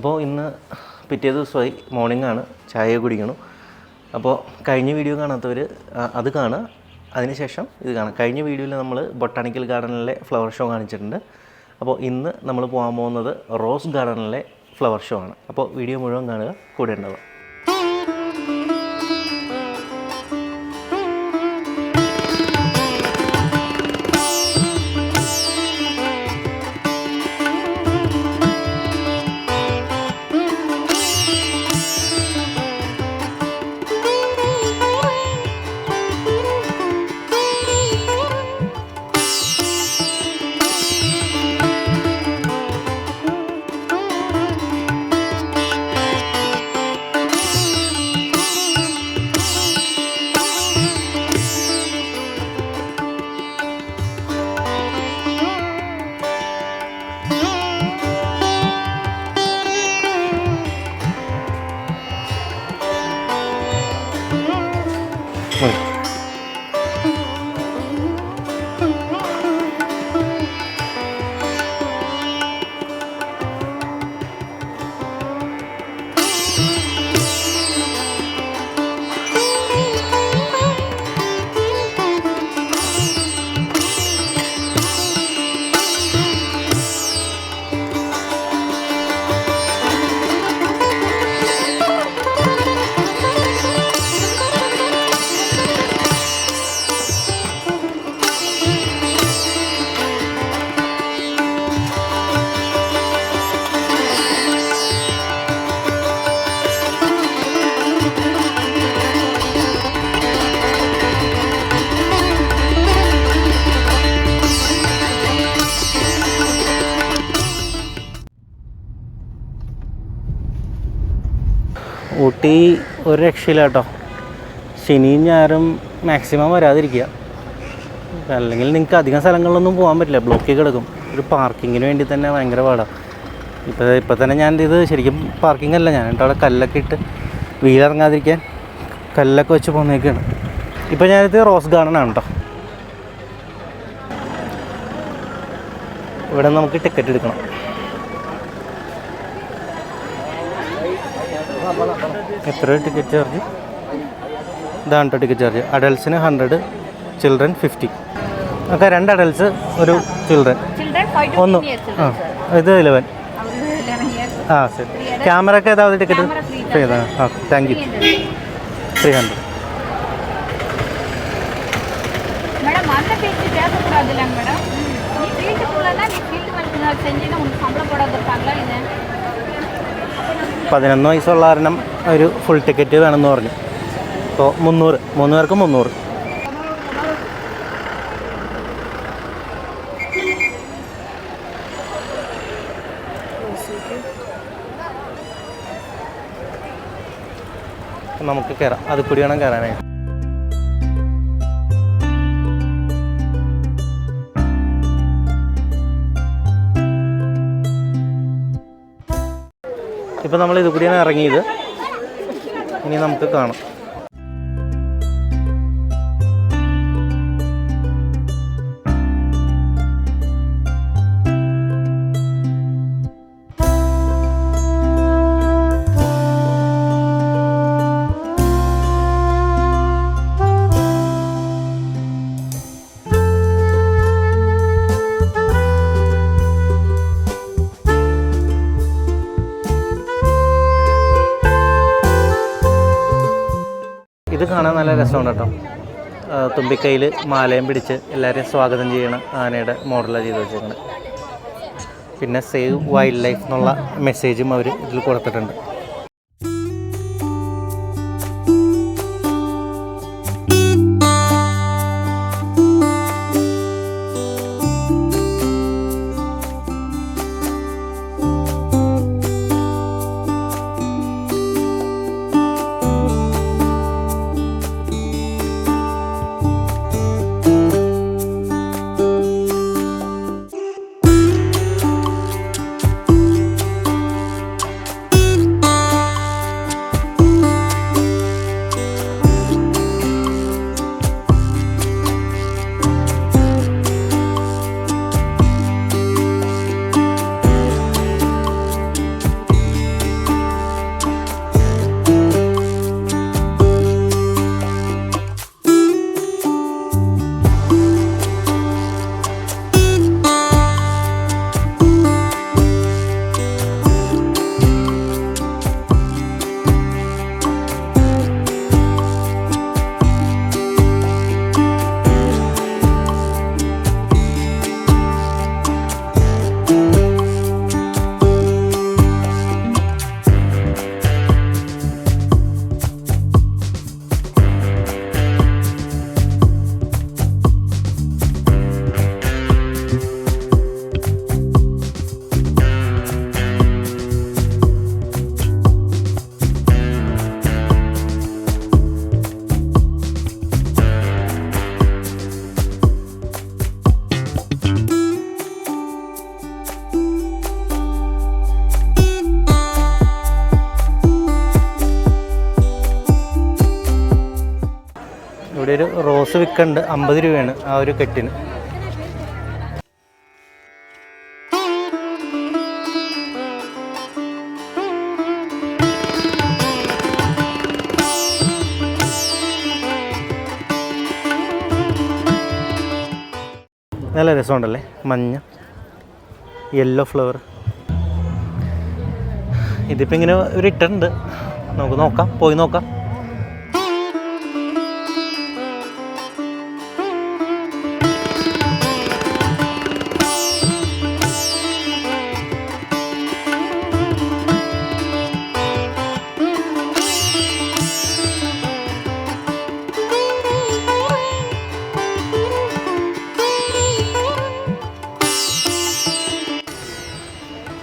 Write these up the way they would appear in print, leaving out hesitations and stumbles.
അപ്പോൾ ഇന്ന് പിറ്റേ ദിവസമായി മോർണിംഗാണ്, ചായ കുടിക്കണം. അപ്പോൾ കഴിഞ്ഞ വീഡിയോ കാണാത്തവർ അത് കാണുക, അതിനുശേഷം ഇത് കാണാം. കഴിഞ്ഞ വീഡിയോയിൽ നമ്മൾ ബൊട്ടാണിക്കൽ ഗാർഡനിലെ ഫ്ലവർ ഷോ കാണിച്ചിട്ടുണ്ട്. അപ്പോൾ ഇന്ന് നമ്മൾ പോകാൻ പോകുന്നത് റോസ് ഗാർഡനിലെ ഫ്ലവർ ഷോ ആണ്. അപ്പോൾ വീഡിയോ മുഴുവൻ കാണുക, കൂടെ ഉണ്ടാവുക. ഊട്ടി ഒരു രക്ഷയില്ല കേട്ടോ. ശനിയും ഞായറും മാക്സിമം വരാതിരിക്കുക, അല്ലെങ്കിൽ നിങ്ങൾക്ക് അധികം സ്ഥലങ്ങളിലൊന്നും പോകാൻ പറ്റില്ല, ബ്ലോക്കിൽ കിടക്കും. ഒരു പാർക്കിങ്ങിന് വേണ്ടി തന്നെ ഭയങ്കര പാടാണ്. ഇപ്പം തന്നെ ഇത് ശരിക്കും പാർക്കിംഗ് അല്ല, ഞാൻ അവിടെ കല്ലൊക്കെ ഇട്ട് വീലിറങ്ങാതിരിക്കാൻ കല്ലൊക്കെ വെച്ച് പോകുന്നതൊക്കെയാണ്. ഇപ്പം ഞാനിത് റോസ് ഗാർഡനാണ് കേട്ടോ. ഇവിടെ നമുക്ക് ടിക്കറ്റ് എടുക്കണം. എത്ര ടിക്കറ്റ് ചാർജ്? ഇതാണ് കേട്ടോ ടിക്കറ്റ് ചാർജ്. അഡൽട്സിന് 100, ചിൽഡ്രൻ 50. ഓക്കെ, 2 അഡൽട്സ്, ഒരു ചിൽഡ്രൻ. ഒന്ന് ഇത് 11. ആ ശരി. ക്യാമറയ്ക്ക് ഏതാவது ടിക്കറ്റ് ഫ്രീ ആണ്? ആ താങ്ക് യു. 300. പതിനൊന്ന് വയസ്സുള്ള കാരണം ഒരു ഫുൾ ടിക്കറ്റ് വേണമെന്ന് പറഞ്ഞു. അപ്പോൾ 300, 3 പേർക്ക് 300. നമുക്ക് കയറാം, അത് കൂടി വേണം കയറാനായിട്ട്. ഇപ്പോൾ നമ്മൾ ഇത് കൂടിയാണ് ഇറങ്ങിയത്. ഇനി നമുക്ക് കാണാം. ഇത് കാണാൻ നല്ല രസമുണ്ട് കേട്ടോ. തുമ്പിക്കൈയിൽ മാലയും പിടിച്ച് എല്ലാവരെയും സ്വാഗതം ചെയ്യണ ആനയുടെ മോഡലാണ് ചെയ്ത് വെച്ചിരിക്കുന്നത്. പിന്നെ സേവ് വൈൽഡ് ലൈഫ് എന്നുള്ള മെസ്സേജും അവർ ഇതിൽ കൊടുത്തിട്ടുണ്ട്. ഇവിടെ ഒരു റോസ് വിൽക്കുന്നുണ്ട്, 50 രൂപയാണ് ആ ഒരു കെട്ടിന്. നല്ല രസമുണ്ടല്ലേ, മഞ്ഞ യെല്ലോ ഫ്ലവർ. ഇതിപ്പോൾ ഇങ്ങനെ ഒരു ഇട്ടുണ്ട്, നമുക്ക് നോക്കാം, പോയി നോക്കാം.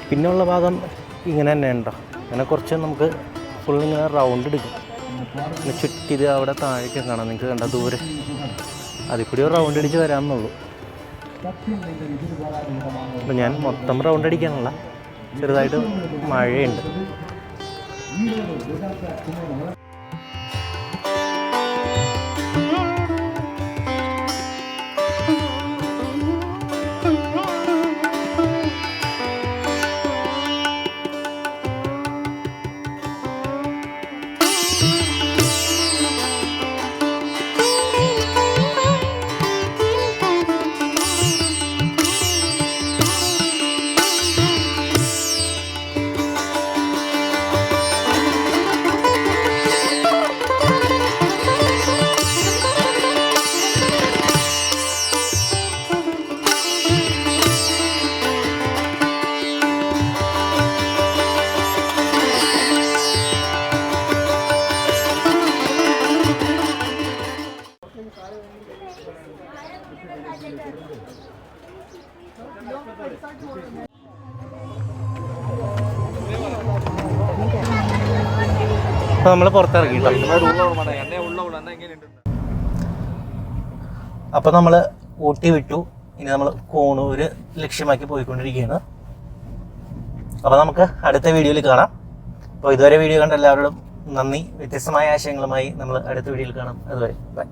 പിന്നെയുള്ള ഭാഗം ഇങ്ങനെ തന്നെ ഉണ്ടോ, അങ്ങനെ കുറച്ച് നമുക്ക് ഫുൾ ഇങ്ങനെ റൗണ്ട് എടുക്കും. പിന്നെ ചുറ്റിത് അവിടെ താഴേക്ക് കാണാം, നിങ്ങൾക്ക് കണ്ട ദൂരെ അതിൽ കൂടി ഒരു റൗണ്ട് അടിച്ച് വരാമെന്നുള്ളൂ. അപ്പം ഞാൻ മൊത്തം റൗണ്ട് അടിക്കാനുള്ള, ചെറുതായിട്ട് മഴയുണ്ട്. അപ്പോൾ നമ്മൾ പുറത്തിറങ്ങി. അപ്പോൾ നമ്മൾ ഊട്ടി വിട്ടു, ഇനി നമ്മൾ കോണൂര് ലക്ഷ്യമാക്കി പോയിക്കൊണ്ടിരിക്കുകയാണ്. അപ്പോൾ നമുക്ക് അടുത്ത വീഡിയോയിൽ കാണാം. അപ്പോൾ ഇതുവരെ വീഡിയോ കണ്ട എല്ലാവരോടും നന്ദി. വ്യത്യസ്തമായ ആശയങ്ങളുമായി നമ്മൾ അടുത്ത വീഡിയോയിൽ കാണാം. അതുവരെ ബൈ.